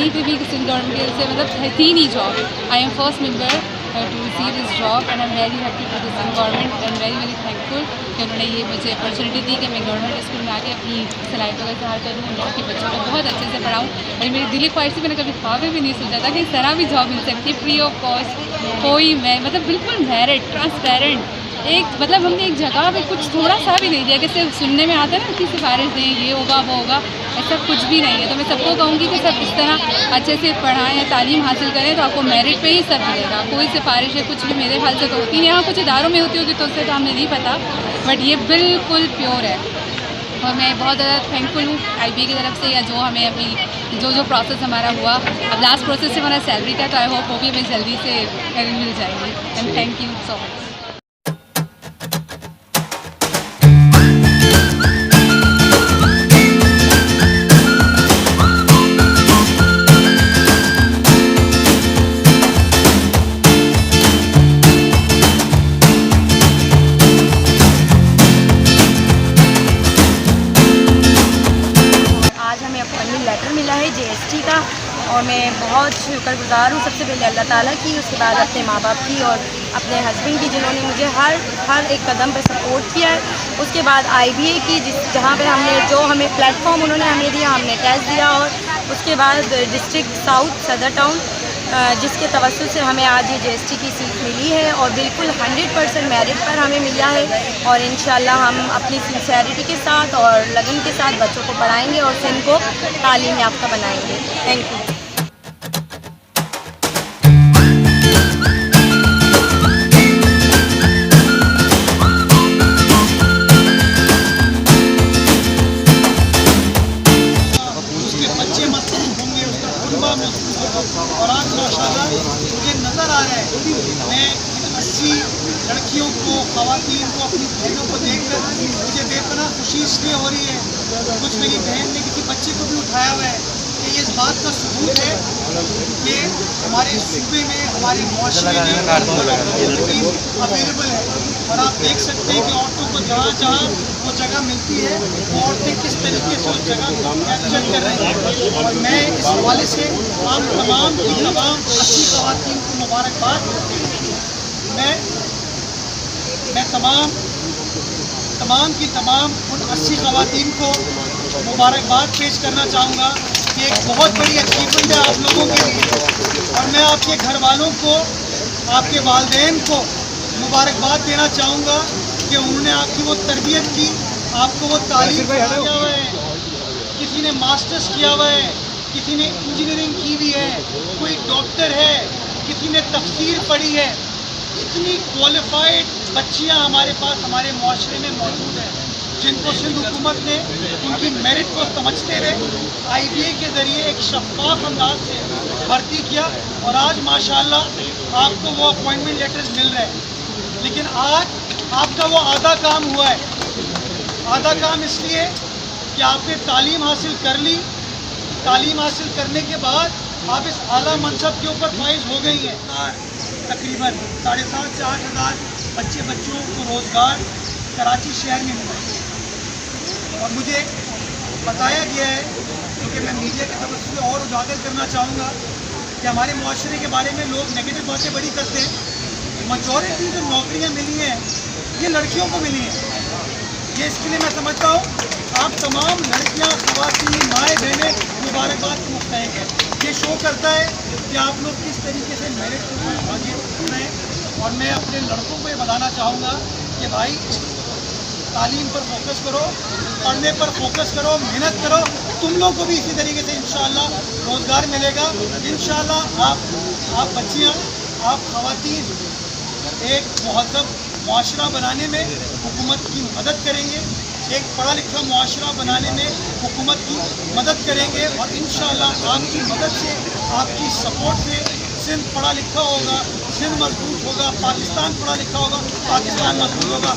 Level پہ بھی کسی گورنمنٹ سے مطلب تھی نہیں job. I am first member to receive this job and I am very happy to this government and very very thankful کہ انہوں نے یہ مجھے اپرچونیٹی دی کہ میں گورنمنٹ اسکول میں آ کے اپنی صلاحیتوں کا اظہار کروں, وہاں کے بچوں کو بہت اچھے سے پڑھاؤں. اور میری دلی خواہش سے میں نے کبھی خواب میں بھی نہیں سوچا تھا کہ اس طرح بھی جاب مل سکتی ہے فری آف کاسٹ. کوئی میں مطلب بالکل میرٹ ٹرانسپیرنٹ ایک مطلب ہم نے ایک جگہ پہ کچھ تھوڑا سا بھی نہیں دیا کہ صرف سننے میں آتا ہے نا کہ سفارش دیں یہ ہوگا وہ ہوگا, ایسا کچھ بھی نہیں ہے. تو میں سب کو کہوں گی کہ سب اس طرح اچھے سے پڑھائیں یا تعلیم حاصل کریں تو آپ کو میرٹ پہ ہی سب ملے گا. کوئی سفارش ہے کچھ بھی میرے خیال سے تو ہوتی نہیں. یہاں کچھ اداروں میں ہوتی ہوگی تو اس سے تو ہمیں نہیں پتہ, بٹ یہ بالکل پیور ہے. اور میں بہت زیادہ تھینکفل ہوں آئی بی اے کی طرف سے, یا جو ہمیں ابھی جو پروسیس ہمارا ہوا. اب لاسٹ پروسیس سے ہمارا سیلری کا, تو آئی ہوپ وہ بھی ہمیں جلدی سے مل جائے گی. And thank you so much. Letter ملا ہے GST کا, اور میں بہت شکر گزار ہوں سب سے پہلے اللہ تعالیٰ کی, اس کے بعد اپنے ماں باپ کی اور اپنے ہسبینڈ کی جنہوں نے مجھے ہر ایک قدم پہ سپورٹ کیا ہے. اس کے بعد IBA کی جہاں پہ ہم نے جو ہمیں پلیٹ فارم انہوں نے ہمیں دیا, ہم نے ٹیسٹ دیا. اور اس کے بعد ڈسٹرکٹ ساؤتھ صدر ٹاؤن جس کے توسط سے ہمیں آج یہ GST کی سیٹ ملی ہے, اور بالکل 100% میرٹ پر ہمیں ملا ہے. اور انشاءاللہ ہم اپنی سنسیئرٹی کے ساتھ اور لگن کے ساتھ بچوں کو پڑھائیں گے اور سندھ کو تعلیم یافتہ بنائیں گے. Thank you. اور آج ماشاءاللہ مجھے نظر آ رہا ہے, میں 80 لڑکیوں کو, خواتین کو, اپنی بہنوں کو دیکھ کر مجھے بے پناہ خوشی اس لیے ہو رہی ہے. کچھ میری بہن نے کسی بچے کو بھی اٹھایا ہوا ہے کہ یہ اس بات کا ثبوت ہے کہ ہمارے صوبے میں, ہمارے معاشرے میں اویلیبل ہے. اور آپ دیکھ سکتے ہیں کہ عورتوں کو جہاں جہاں وہ جگہ ملتی ہے وہ عورتیں کس طریقے سے اس جگہ کو کیپچر کر رہی ہیں. اور میں اس حوالے سے آپ تمام کی تمام 80 خواتین کو مبارکباد, میں تمام کی تمام ان 80 خواتین کو مبارکباد پیش کرنا چاہوں گا کہ ایک بہت بڑی اچیومنٹ ہے آپ لوگوں کے لیے. اور میں آپ کے گھر والوں کو, آپ کے والدین کو مبارکباد دینا چاہوں گا کہ انہوں نے آپ کی وہ تربیت کی, آپ کو وہ تعلیم کیا ہوا ہے. کسی نے ماسٹرز کیا ہوا ہے, کسی نے انجینئرنگ کی ہوئی ہے, کوئی ڈاکٹر ہے, کسی نے تفسیر پڑھی ہے. اتنی کوالیفائڈ بچیاں ہمارے پاس ہمارے معاشرے میں موجود ہیں جن کو سندھ حکومت نے ان کی میرٹ کو سمجھتے ہوئے IBA کے ذریعے ایک شفاف انداز سے بھرتی کیا. اور آج ماشاءاللہ آپ کو وہ اپوائنٹمنٹ لیٹرز مل رہے ہیں. لیکن آج آپ کا وہ آدھا کام ہوا ہے. آدھا کام اس لیے کہ آپ نے تعلیم حاصل کر لی, تعلیم حاصل کرنے کے بعد آپ اس اعلیٰ منصب کے اوپر فائز ہو گئی ہیں. تقریباً 7,500 سے 8,000 بچوں کو روزگار کراچی شہر میں ملا. اور مجھے بتایا گیا ہے, کیونکہ میں میڈیا کے توسط سے اور اجاگر کرنا چاہوں گا کہ ہمارے معاشرے کے بارے میں لوگ نیگیٹو باتیں بڑی کرتے ہیں. میجورٹی جو نوکریاں ملی ہیں یہ لڑکیوں کو ملی ہیں. یہ اس کے لیے میں سمجھتا ہوں آپ تمام لڑکیاں, خواتین, مائیں بہنیں مبارکباد کے مستحق ہیں. یہ شو کرتا ہے کہ آپ لوگ کس طریقے سے میرٹ کو آگے بڑھ رہے ہیں. اور میں اپنے لڑکوں کو یہ بتانا چاہوں گا کہ بھائی تعلیم پر فوکس کرو, پڑھنے پر فوکس کرو, محنت کرو. تم لوگ کو بھی اسی طریقے سے انشاءاللہ روزگار ملے گا. انشاءاللہ آپ بچیاں, آپ خواتین ایک مہذب معاشرہ بنانے میں حکومت کی مدد کریں گے, ایک پڑھا لکھا معاشرہ بنانے میں حکومت کی مدد کریں گے. اور انشاءاللہ آپ کی مدد سے, آپ کی سپورٹ سے سندھ پڑھا لکھا ہوگا, سندھ مضبوط ہوگا, پاکستان پڑھا لکھا ہوگا, پاکستان مضبوط ہوگا.